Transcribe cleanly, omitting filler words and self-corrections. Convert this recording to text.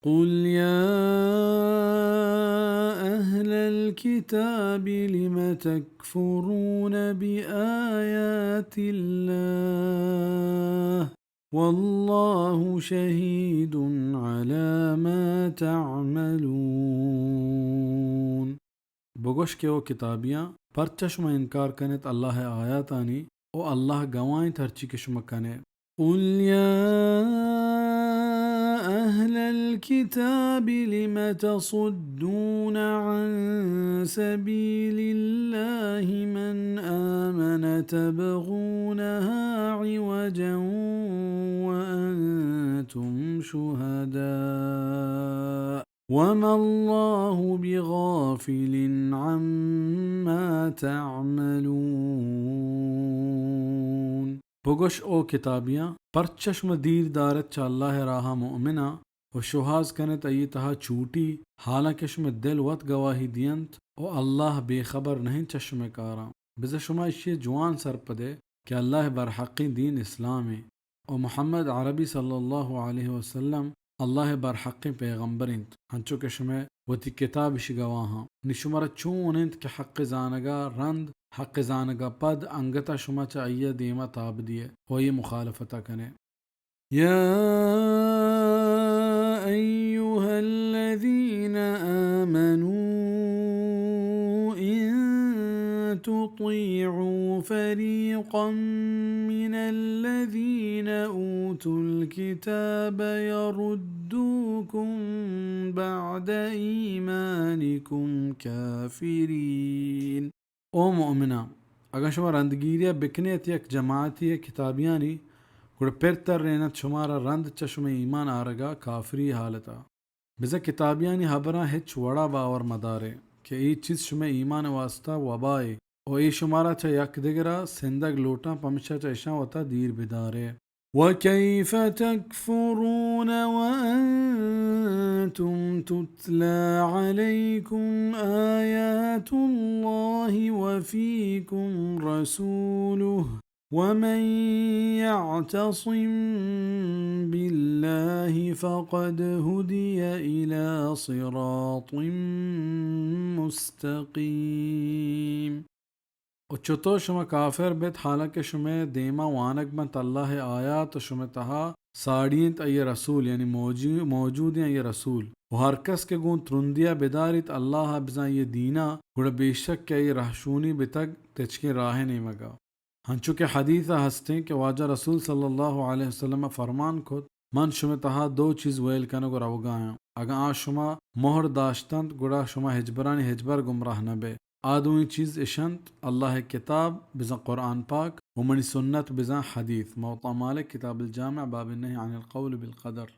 قل يا أهل الكتاب لم تكفرون بآيات الله والله شهيد على ما تعملون. بگوش کے وہ کتابیاں پرچہ شما انکار کنت اللہ آیاتانی او اللہ گوائیں ترچی کے شما کنے. قل يا أهل الكتاب لم تصدون عن سبيل الله من آمن تبغونها عوجا وأنتم شهداء وما الله بغافل عما تعملون. بگوش او کتابیاں پرچشم دیر دارت چا اللہ راہ مؤمنہ و شہاز کنت ای تہا چوٹی حالانکہ شم دل وط گواہی دینت او اللہ بے خبر نہیں چشم کارا. بزا شما اشی جوان سر پدے کہ اللہ برحقی دین اسلام ہے او محمد عربی صلی اللہ علیہ وسلم اللہ برحقی پیغمبر انت ہنچو کہ شما وتی کتاب اش گواہاں نشمر چون انت کہ حق زانگا رند حق زانگا پد انگتا شما چا ایہ دیما تاب دیے و یہ مخالفتا کنے. یا ایوہا الذین آمنوا ان تطیعوا فریقا من الذین اوتوا الكتاب يردوكم بعد ایمانکم کافرین. او مؤمنہ اگر شما رندگیریا بکنیت یک جماعتی کتابیانی گوڑ پرتر رینت شمارا رند چا شما ایمان آرگا کافری حالتا. بزا کتابیانی حبران ہچ وڑا باور مدارے کہ ای چیز شما ایمان واسطہ وبائے او ای شمارا چا یک دگرا سندگ لوٹا پمشا چا اشان وطا دیر بدارے. وَكَيْفَ تَكْفُرُونَ وَأَنْتُمْ تُتْلَى عَلَيْكُمْ آيَاتُ اللَّهِ وَفِيكُمْ رَسُولُهُ وَمَنْ يَعْتَصِمْ بِاللَّهِ فَقَدْ هُدِيَ إِلَى صِرَاطٍ مُسْتَقِيمٍ. و چطور شما کافر بیت حالانکہ شما دیما وانک بنت اللہ آیات و شما تہا ساڑینت ای رسول یعنی موجود ہیں ای رسول و ہر کس کے گون ترندیا بداریت اللہ بزن یہ دینا گوڑا بیشک کہ ای رہشونی بتگ تچکی راہ نہیں مگا. ہنچو کہ حدیثہ ہستیں کہ واجہ رسول صلی اللہ علیہ وسلم فرمان کھت من شما تہا دو چیز ویل کنو گو روگایا اگر آ شما مہر داشتند گوڑا شما ہجبرانی ہجبر گمراہ نبے. آدوئی چیز اشنت اللہ کتاب بزن قرآن پاک ومن سنت بزن حدیث. موطا مالک کتاب الجامع باب النهي عن القول بالقدر.